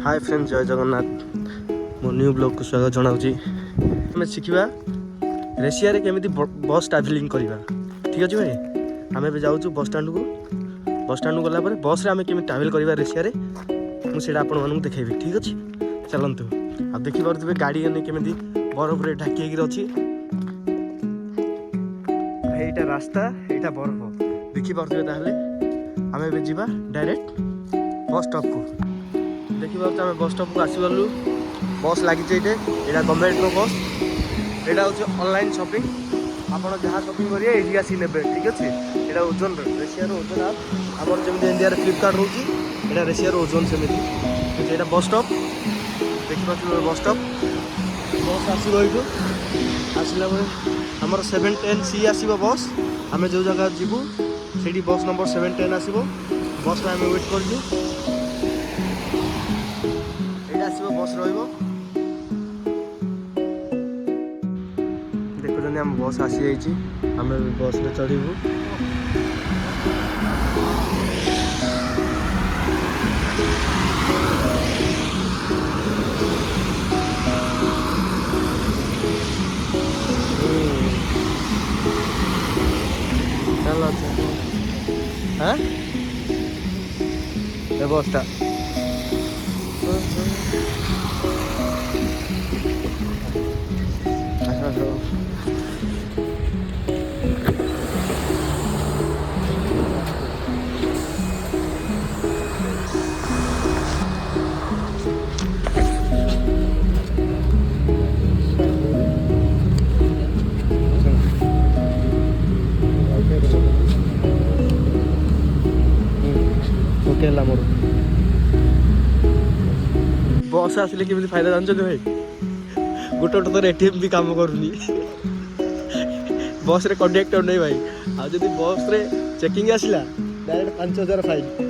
Hi friends, जय जगन्नाथ। मो new blog को स्वागत जनाऊँगी। आम शिखा रेसिया केमी बस ट्राभेलिंग करवा। ठीक अच्छे भाई, आम ए जाऊँ बस स्टाण्ड को गलापर बस आम केमी ट्राभेल करवा रेसिया मुझे आपण देखेबी। ठीक अच्छे, चलतु। आ देखिपे गाड़ी केमी बरफ ढाकी अच्छी। यहीटा रास्ता, यहीटा बरफ देखिपे। आम ए जा डायरेक्ट बस स्टॉप को। देखिए आम बस स्टॉप को आसगलु। बस लगी यहाँ गवर्नमेंट बस। यहाँ हूँ ऑनलाइन शॉपिंग। आप जहाँ शॉपिंग करेंगे ये आसिक ने। ठीक अच्छे, यहाँ ओजन रेसिया ओजन आप आम जमी इंडिया फ्लिपकार्ट रोचे यहाँ रेसिया ओजन सेमती। यहाँ बस स्टॉप देखिए, बस स्टॉप बस आसो यू आसला आमर 710C आसो बस। आम जो जगह जीवु से बस नंबर 710 आसो। बस में आम वेट कर बस रही। देखुं आम बस आसी जाइए, आम बस में चढ़ू। चलो हाँ बसटा मोर बस आसिले केमी फायदा जानते भाई। गोटे गोटे तो एटीएम भी काम करूनी बस रे कंडक्टर नहीं भाई। आ जब बस रे चेकिंग आसला डायरेक्ट 5000 फाइन।